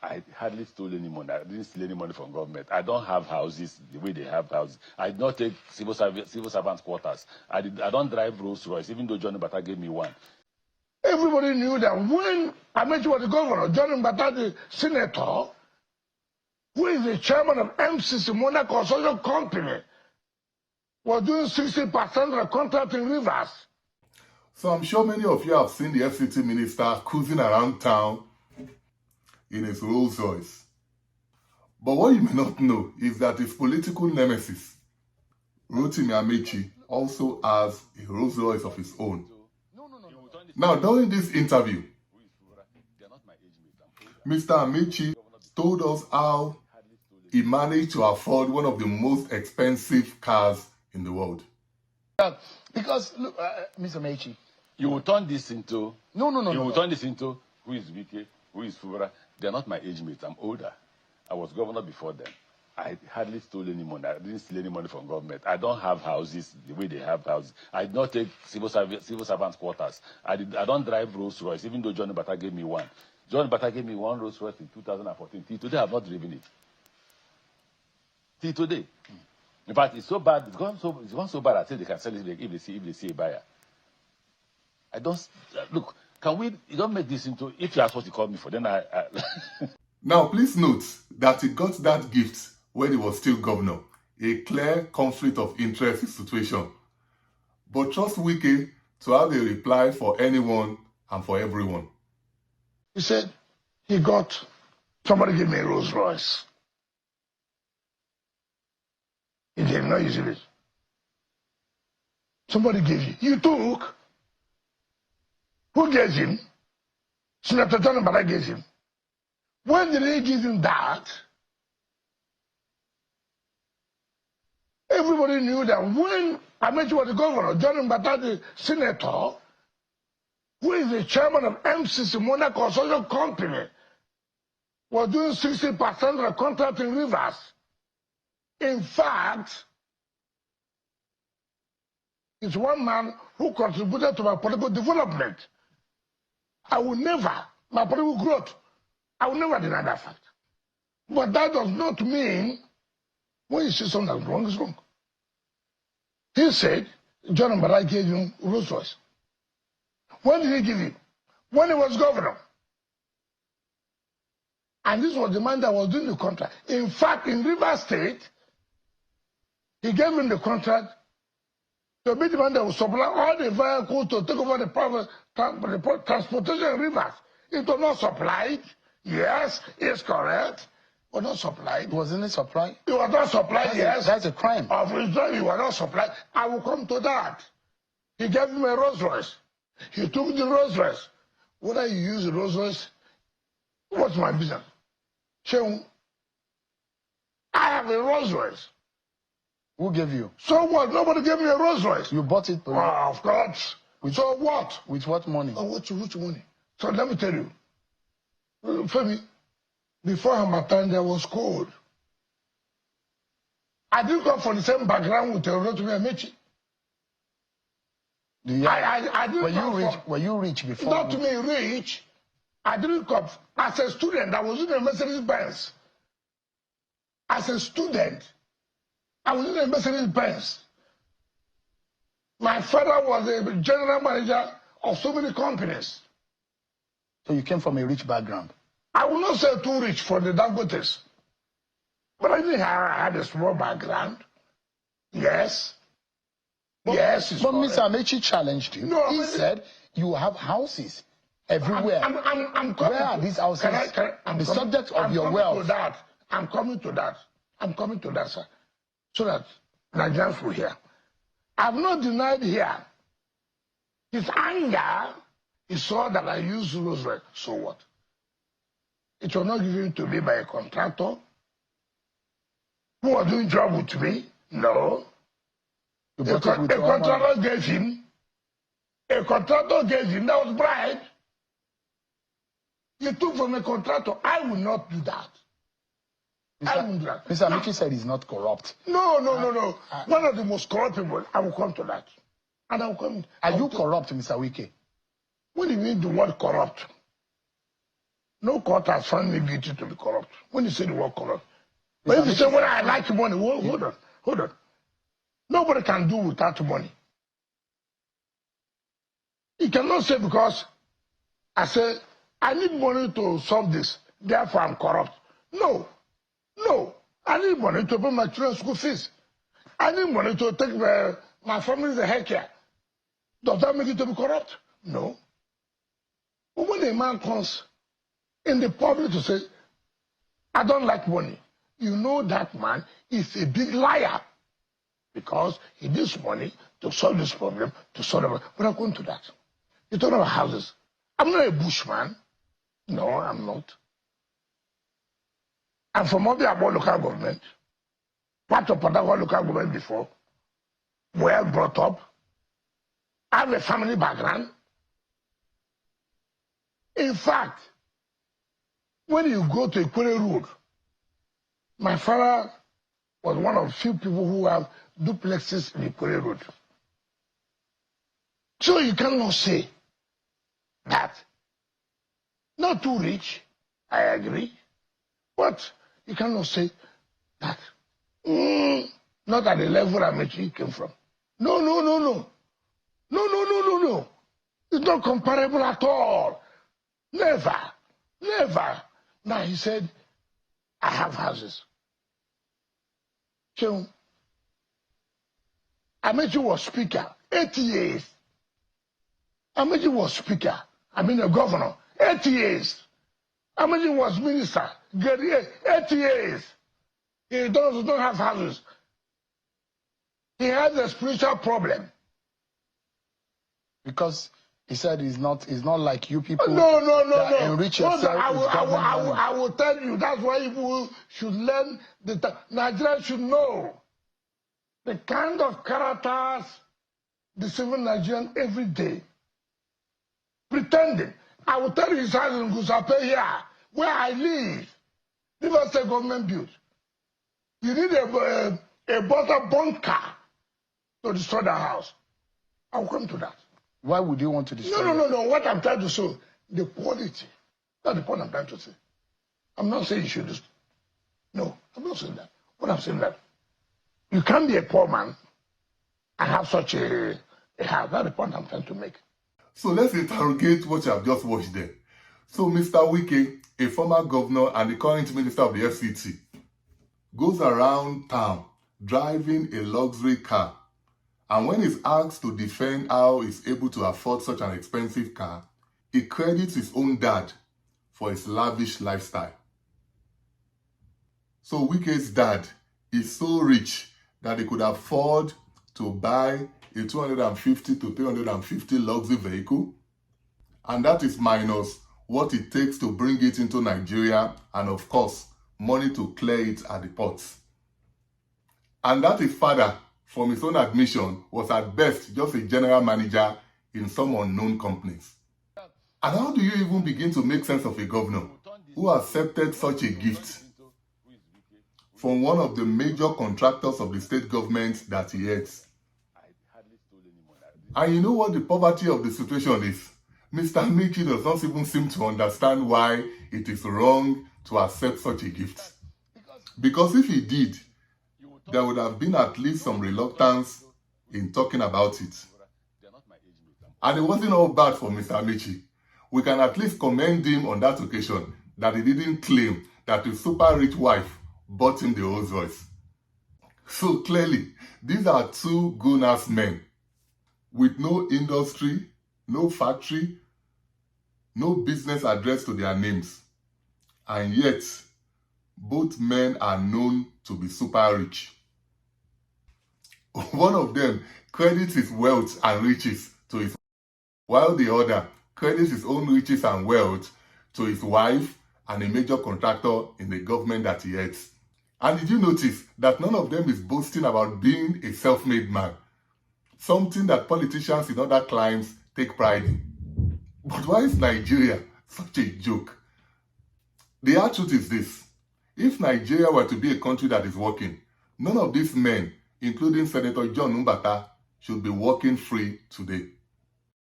I hardly stole any money. I didn't steal any money from government. I don't have houses the way they have houses. I did not take civil servants' quarters. I don't drive Rolls Royce, even though Johnny Bata gave me one. Everybody knew that when Amaechi was the governor, Johnny Bata, the senator, who is the chairman of MCC, Monarch Consortium Company, was doing 60% of the contract in Rivers. So I'm sure many of you have seen the FCT minister cruising around town in his Rolls Royce. But what you may not know is that his political nemesis, Rotimi Amaechi, also has a Rolls Royce of his own. Now, during this interview, Mr. Amaechi told us how he managed to afford one of the most expensive cars in the world. Because, look, Mr. Amaechi, you will turn this into... You will turn this into who is Wike, who is Fubara. They're not my age mates. I'm older. I was governor before them. I hardly stole any money. I didn't steal any money from government. I don't have houses the way they have houses. I did not take civil servants' quarters. I don't drive Rolls Royce, even though Johnny Bata gave me one. Johnny Bata gave me one Rolls Royce in 2014. Till today, I have not driven it. Till today. In fact, it's so bad. It's gone so bad. I think they can sell it if they see a buyer. I don't look. Can we? You don't make this into. If that's what you called me for, then I Now, please note that he got that gift when he was still governor. A clear conflict of interest situation. But trust Wike to have a reply for anyone and for everyone. He said he got somebody give me a Rolls Royce. He did not use it. Somebody gave you. You took. Who gave him? Senator Johnny Bata gave him. When did he give him that? Everybody knew that when Amaechi was the governor, Johnny Bata, the senator, who is the chairman of MCC, Monarch Consortium Company, was doing 60% of the contract in Rivers. In fact, it's one man who contributed to my political development. I will never, my political growth, I will never deny that fact. But that does not mean when you see something that's wrong, is wrong. He said, John Bata gave him Rolls Royce. When did he give him? When he was governor. And this was the man that was doing the contract. In fact, in River State, he gave him the contract to be the man that will supply all the vehicles to take over the private transportation in Rivers. It was not supplied. Yes, it's correct. It was not supplied. Wasn't it supplied? It was not supplied, yes. That's a crime. Of reason, it was not supplied. I will come to that. He gave him a Rolls Royce. He took the Rolls Royce. Whether you use the Rolls Royce, what's my business? Sheung, I have a Rolls Royce. Who gave you? So what? Nobody gave me a Rolls Royce. You bought it? Of course. So what? With what money? Oh, which money? So let me tell you. Femi, before Hamatan, there was cold. I didn't come from the same background with Rotimi Amaechi. I didn't were you rich before? Not to me rich. I didn't come. As a student, I was in a Mercedes Benz. As a student, I was in a Mercedes Benz. My father was a general manager of so many companies. So you came from a rich background? I will not say too rich for the Dangotes. But I think I had a small background. Yes. But Mr. Amaechi challenged you. No, he said you have houses everywhere. Where are these houses? The subject of your wealth. I'm coming to that, sir. So that Nigerians will hear. I've not denied here. His anger, he saw that I used Rolls Royce. So what? It was not given to me by a contractor who was doing job with me. No. A contractor gave him. A contractor gave him. That was bribe. You took from a contractor. I will not do that. Mr. Amaechi said he's not corrupt. No. One of the most corrupt people. I will come to that. And I will come. Are you corrupt, Mr. Wike? What do you mean the word corrupt? No court has found me guilty to be corrupt. When you say the word corrupt. But if you say, well, I like money, hold on. Nobody can do without money. You cannot say because I say, I need money to solve this, therefore I'm corrupt. No. I need money to pay my children's school fees. I need money to take my family's health care. Does that make it to be corrupt? No. But when a man comes in the public to say, I don't like money, you know that man is a big liar because he needs money to solve this problem, to solve it. We're not going to that. You're talking about houses. I'm not a bushman. No, I'm not. I'm from Obiabo local government, part of Padawa local government before, well brought up. I have a family background. In fact, when you go to Ekwere Road, my father was one of the few people who have duplexes in Ekwere Road. So you cannot say that. Not too rich, I agree, but you cannot say that. Not at the level Amaechi came from. No. It's not comparable at all. Never. Now he said, I have houses. So, Amaechi was speaker, 8 years. Amaechi was speaker, a governor, 8 years. Amaechi was minister, 8 years. He don't have houses. He has a spiritual problem. Because he said he's not like you people. No. Enrich yourself. I will tell you, that's why people should learn. Nigerians should know the kind of characters deceiving Nigerians every day. Pretending. I will tell you his house in Gusape here, where I live. River State government built. You need a butter bunker to destroy the house. I will come to that. Why would you want to destroy it? No. What I'm trying to show, the quality. That's the point I'm trying to say. I'm not saying you should just. No, I'm not saying that. What I'm saying that you can't be a poor man and have such a house. That's the point I'm trying to make. So let's interrogate what you have just watched there. So Mr. Wike, a former governor and the current Minister of the FCT, goes around town driving a luxury car. And when he's asked to defend how he's able to afford such an expensive car, he credits his own dad for his lavish lifestyle. So Wike's dad is so rich that he could afford to buy a 250 to 350 luxury vehicle. And that is minus what it takes to bring it into Nigeria and, of course, money to clear it at the ports. And that his father, from his own admission, was at best just a general manager in some unknown companies. And how do you even begin to make sense of a governor who accepted such a gift from one of the major contractors of the state government that he heads? And you know what the poverty of the situation is? Mr. Amaechi does not even seem to understand why it is wrong to accept such a gift. Because if he did, there would have been at least some reluctance in talking about it. And it wasn't all bad for Mr. Amaechi. We can at least commend him on that occasion that he didn't claim that his super rich wife bought him the Rolls Royce. So clearly, these are two grown-ass men with no industry, no factory, no business address to their names. And yet, both men are known to be super rich. One of them credits his wealth and riches to his wife, while the other credits his own riches and wealth to his wife and a major contractor in the government that he heads. And did you notice that none of them is boasting about being a self-made man? Something that politicians in other climes take pride in. But why is Nigeria such a joke? The hard truth is this. If Nigeria were to be a country that is working, none of these men, including Senator John Mbata, should be working free today.